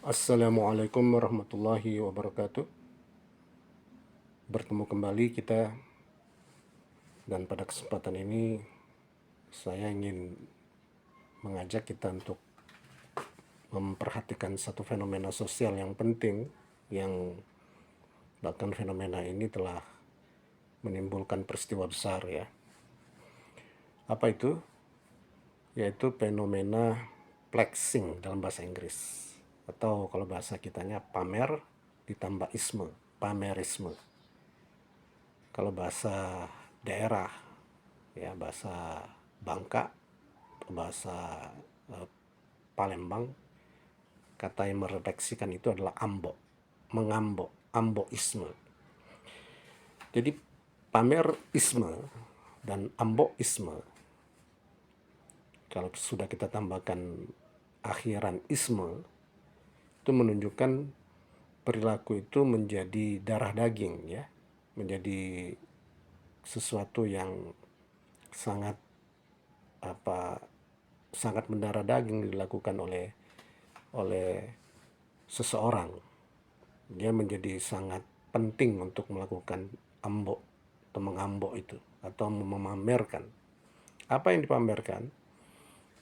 Assalamualaikum warahmatullahi wabarakatuh. Bertemu kembali kita, dan pada kesempatan ini saya ingin mengajak kita untuk memperhatikan satu fenomena sosial yang penting, yang bahkan fenomena ini telah menimbulkan peristiwa besar ya. Apa itu? Yaitu fenomena flexing dalam bahasa Inggris, atau kalau bahasa kitanya pamer ditambah isme, pamerisme. Kalau bahasa daerah, ya bahasa Bangka, bahasa eh, Palembang, kata yang merefleksikan itu adalah ambo, mengambo, amboisme. Jadi pamerisme dan amboisme, kalau sudah kita tambahkan akhiran isme, itu menunjukkan perilaku itu menjadi darah daging ya, menjadi sesuatu yang sangat apa sangat mendarah daging dilakukan oleh seseorang. Dia menjadi sangat penting untuk melakukan ambok atau mengambok itu, atau memamerkan. Apa yang dipamerkan?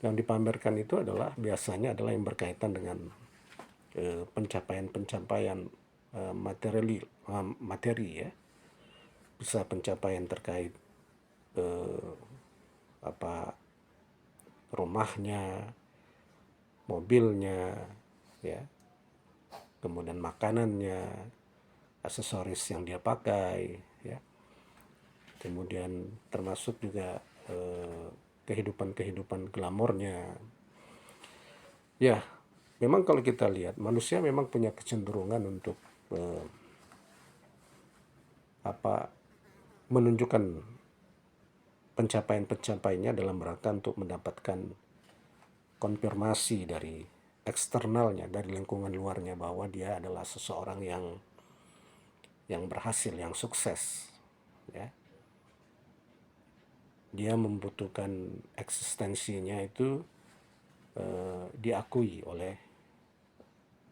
Yang dipamerkan itu adalah biasanya adalah yang berkaitan dengan pencapaian-pencapaian materi ya. Bisa pencapaian terkait apa rumahnya, mobilnya, ya, kemudian makanannya, aksesoris yang dia pakai, ya, kemudian termasuk juga kehidupan-kehidupan glamornya. Ya, memang kalau kita lihat manusia memang punya kecenderungan untuk eh, apa menunjukkan pencapaian-pencapaiannya dalam rangka untuk mendapatkan konfirmasi dari eksternalnya, dari lingkungan luarnya, bahwa dia adalah seseorang yang berhasil, yang sukses, ya. Dia membutuhkan eksistensinya itu diakui oleh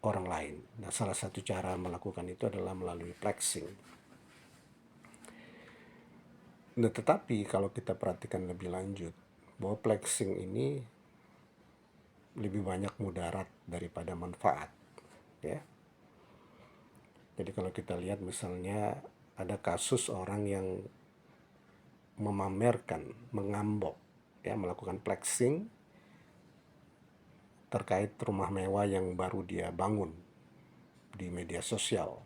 orang lain. Nah, salah satu cara melakukan itu adalah melalui flexing. Nah, tetapi kalau kita perhatikan lebih lanjut, bahwa flexing ini lebih banyak mudarat daripada manfaat, ya. Jadi kalau kita lihat misalnya ada kasus orang yang memamerkan, mengambok, ya, melakukan flexing terkait rumah mewah yang baru dia bangun di media sosial,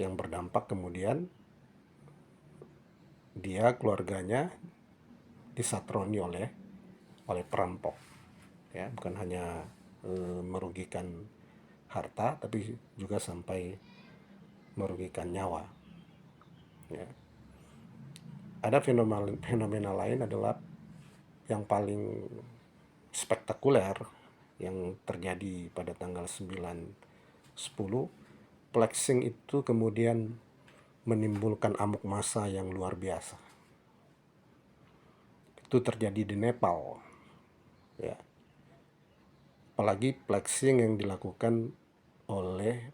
yang berdampak kemudian dia keluarganya disatroni oleh perampok, ya, bukan hanya merugikan harta tapi juga sampai merugikan nyawa, ya. Ada fenomena lain adalah yang paling spektakuler yang terjadi pada tanggal 9/10. Flexing itu kemudian menimbulkan amuk massa yang luar biasa. Itu terjadi di Nepal, ya. Apalagi flexing yang dilakukan oleh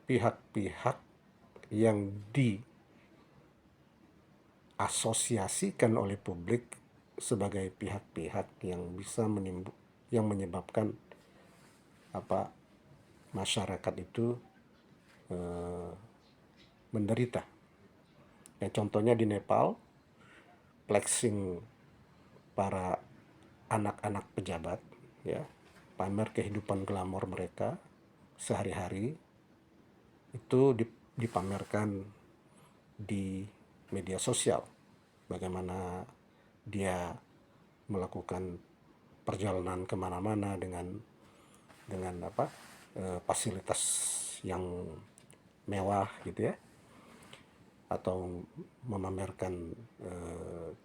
pihak-pihak yang diasosiasikan oleh publik sebagai pihak-pihak yang bisa yang menyebabkan apa masyarakat itu menderita. Ya, contohnya di Nepal, flexing para anak-anak pejabat, ya, pamer kehidupan glamor mereka sehari-hari itu dipamerkan di media sosial. Bagaimana dia melakukan perjalanan kemana-mana dengan fasilitas yang mewah gitu ya, atau memamerkan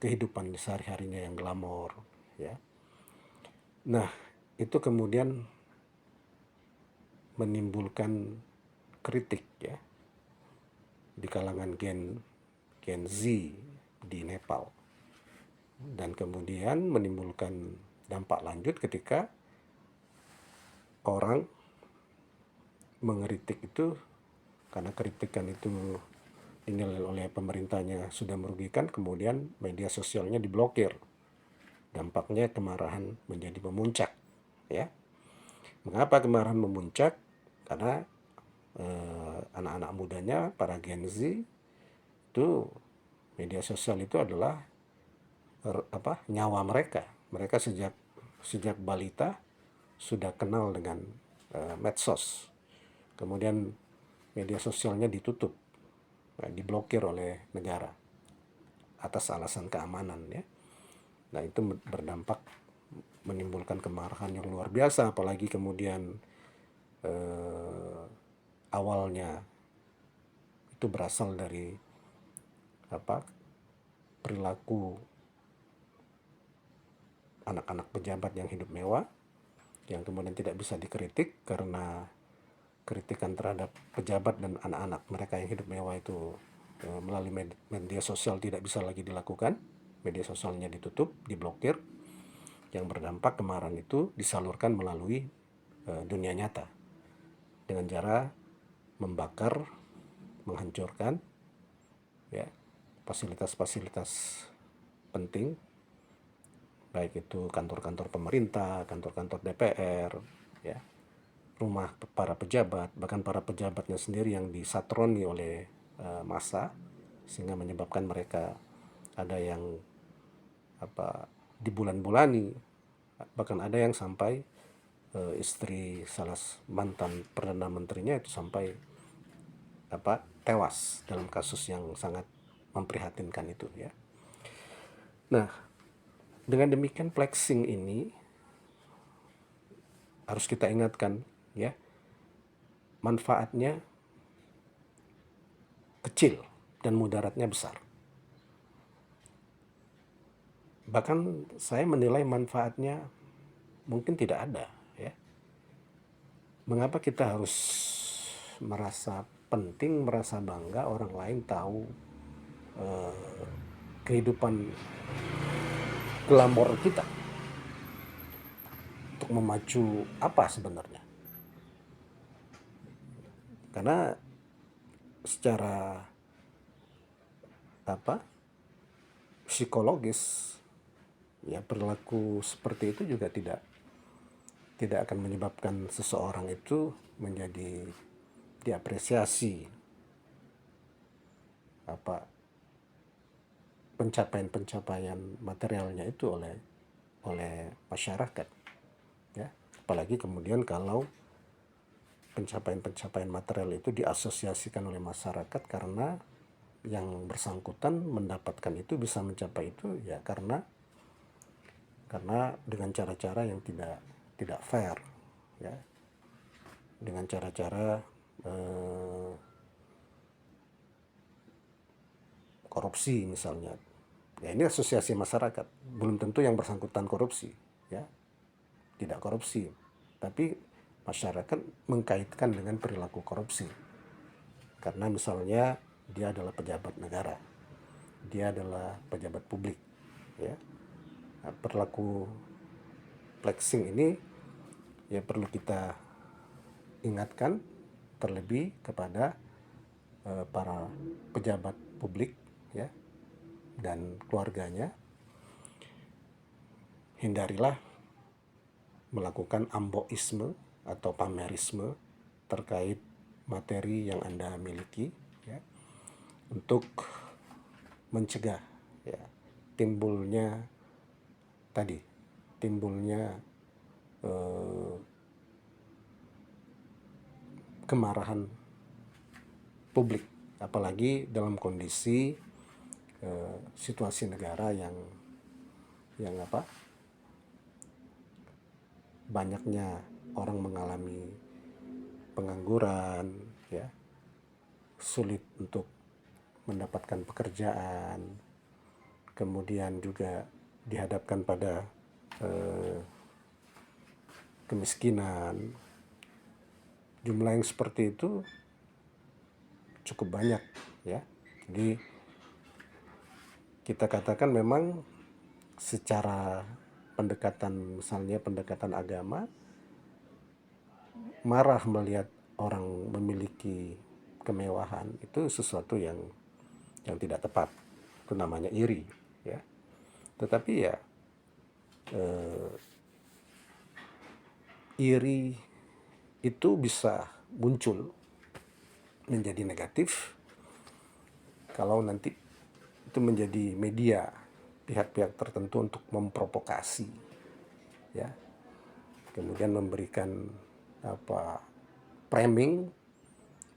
kehidupan sehari-harinya yang glamor, ya. Nah, itu kemudian menimbulkan kritik ya di kalangan Gen Z di Nepal, dan kemudian menimbulkan dampak lanjut ketika orang mengkritik itu karena kritikan itu dinilai oleh pemerintahnya sudah merugikan, kemudian media sosialnya diblokir. Dampaknya kemarahan menjadi memuncak, ya. Mengapa kemarahan memuncak? Karena anak-anak mudanya, para Gen Z itu, media sosial itu adalah nyawa mereka. Mereka sejak balita sudah kenal dengan medsos. Kemudian media sosialnya ditutup, diblokir oleh negara atas alasan keamanan, ya. Nah, itu berdampak menimbulkan kemarahan yang luar biasa, apalagi kemudian awalnya itu berasal dari perilaku anak-anak pejabat yang hidup mewah, yang kemudian tidak bisa dikritik karena kritikan terhadap pejabat dan anak-anak mereka yang hidup mewah itu melalui media sosial tidak bisa lagi dilakukan. Media sosialnya ditutup, diblokir, yang berdampak kemarahan itu disalurkan melalui dunia nyata dengan cara membakar, menghancurkan, ya, fasilitas-fasilitas penting, baik itu kantor-kantor pemerintah, kantor-kantor DPR, ya, rumah para pejabat, bahkan para pejabatnya sendiri yang disatroni oleh massa, sehingga menyebabkan mereka ada yang dibulan-bulani, bahkan ada yang sampai istri salah mantan perdana menterinya itu sampai tewas dalam kasus yang sangat memprihatinkan itu, ya. Nah, dengan demikian flexing ini harus kita ingatkan, ya, manfaatnya kecil dan mudaratnya besar. Bahkan saya menilai manfaatnya mungkin tidak ada, ya. Mengapa kita harus merasa penting, merasa bangga orang lain tahu kehidupan glamor kita untuk memacu apa sebenarnya? Karena secara psikologis, ya, perilaku seperti itu juga tidak akan menyebabkan seseorang itu menjadi diapresiasi pencapaian-pencapaian materialnya itu oleh masyarakat, ya. Apalagi kemudian kalau pencapaian-pencapaian material itu diasosiasikan oleh masyarakat karena yang bersangkutan mendapatkan itu, bisa mencapai itu, ya, karena dengan cara-cara yang tidak fair, ya, dengan cara-cara korupsi misalnya. Ya, ini asosiasi masyarakat, belum tentu yang bersangkutan korupsi, ya, tidak korupsi, tapi masyarakat mengkaitkan dengan perilaku korupsi karena misalnya dia adalah pejabat negara, dia adalah pejabat publik, ya. Nah, perilaku flexing ini ya perlu kita ingatkan, terlebih kepada para pejabat publik, ya, dan keluarganya. Hindarilah melakukan amboisme atau pamerisme terkait materi yang Anda miliki, ya, untuk mencegah, ya, timbulnya kemarahan publik, apalagi dalam kondisi situasi negara yang banyaknya orang mengalami pengangguran, ya, sulit untuk mendapatkan pekerjaan, kemudian juga dihadapkan pada kemiskinan. Jumlah yang seperti itu cukup banyak, ya. Jadi kita katakan memang secara pendekatan, misalnya pendekatan agama, marah melihat orang memiliki kemewahan itu sesuatu yang tidak tepat. Itu namanya iri, ya. Tetapi ya iri itu bisa muncul menjadi negatif kalau nanti itu menjadi media pihak-pihak tertentu untuk memprovokasi, ya, kemudian memberikan framing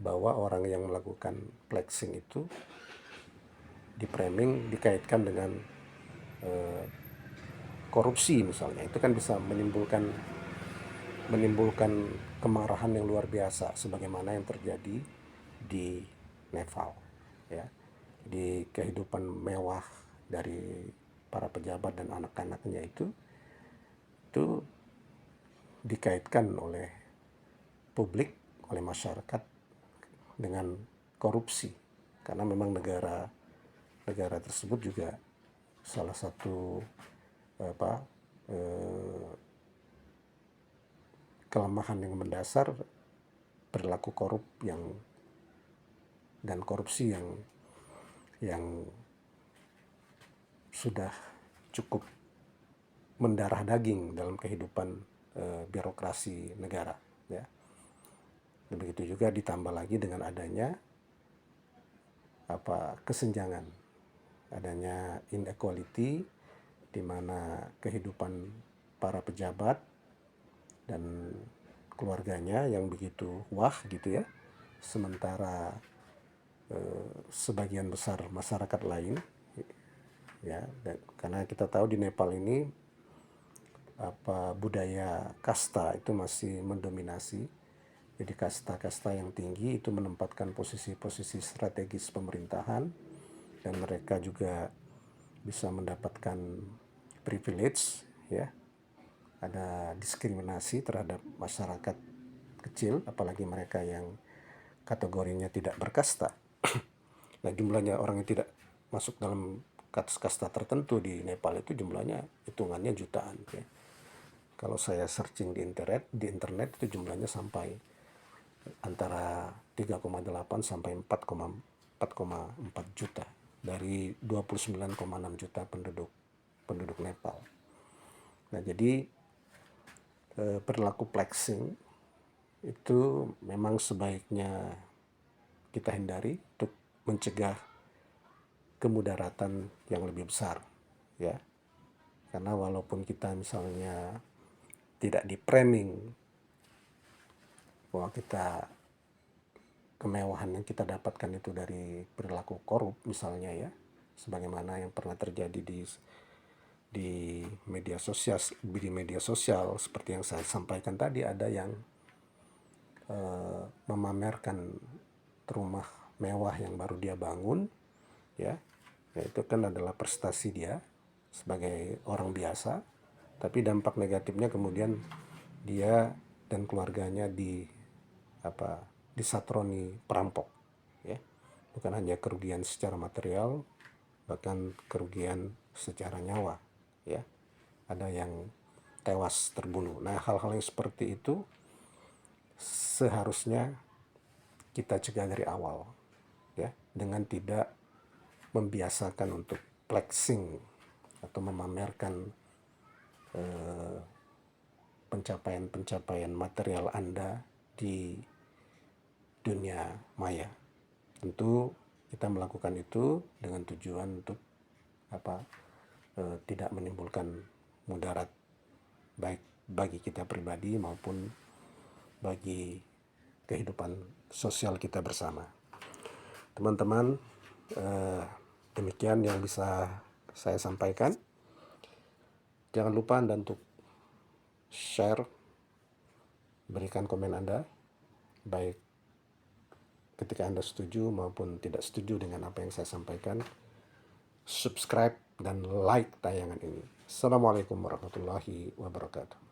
bahwa orang yang melakukan flexing itu dikaitkan dengan korupsi misalnya. Itu kan bisa menimbulkan kemarahan yang luar biasa sebagaimana yang terjadi di Nepal, ya. Di kehidupan mewah dari para pejabat dan anak-anaknya itu dikaitkan oleh publik, oleh masyarakat dengan korupsi, karena memang negara tersebut juga salah satu kelemahan yang mendasar perilaku korup dan korupsi yang sudah cukup mendarah daging dalam kehidupan birokrasi negara, ya. Begitu juga ditambah lagi dengan adanya kesenjangan, adanya inequality, di mana kehidupan para pejabat dan keluarganya yang begitu wah gitu ya, sementara sebagian besar masyarakat lain, ya, karena kita tahu di Nepal ini budaya kasta itu masih mendominasi. Jadi kasta-kasta yang tinggi itu menempatkan posisi-posisi strategis pemerintahan, dan mereka juga bisa mendapatkan privilege, ya. Ada diskriminasi terhadap masyarakat kecil, apalagi mereka yang kategorinya tidak berkasta. Nah, jumlahnya orang yang tidak masuk dalam kasta tertentu di Nepal itu jumlahnya hitungannya jutaan, ya. Kalau saya searching di internet itu jumlahnya sampai antara 3,8 sampai 4,4 juta dari 29,6 juta penduduk Nepal. Nah, jadi perilaku flexing itu memang sebaiknya kita hindari untuk mencegah kemudaratan yang lebih besar, ya. Karena walaupun kita misalnya tidak di framing bahwa kemewahan yang kita dapatkan itu dari perilaku korup misalnya, ya, sebagaimana yang pernah terjadi di media sosial seperti yang saya sampaikan tadi, ada yang memamerkan rumah mewah yang baru dia bangun, ya. Itu kan adalah prestasi dia sebagai orang biasa, tapi dampak negatifnya kemudian dia dan keluarganya disatroni perampok, ya. Bukan hanya kerugian secara material, bahkan kerugian secara nyawa, ya. Ada yang tewas terbunuh. Nah, hal-hal yang seperti itu seharusnya kita cegah dari awal, ya, dengan tidak membiasakan untuk flexing atau memamerkan pencapaian-pencapaian material Anda di dunia maya. Tentu kita melakukan itu dengan tujuan untuk tidak menimbulkan mudarat baik bagi kita pribadi maupun bagi kehidupan sosial kita bersama. Teman-teman, demikian yang bisa saya sampaikan. Jangan lupa Anda untuk share, berikan komen Anda, baik ketika Anda setuju maupun tidak setuju dengan apa yang saya sampaikan. Subscribe dan like tayangan ini. Assalamualaikum warahmatullahi wabarakatuh.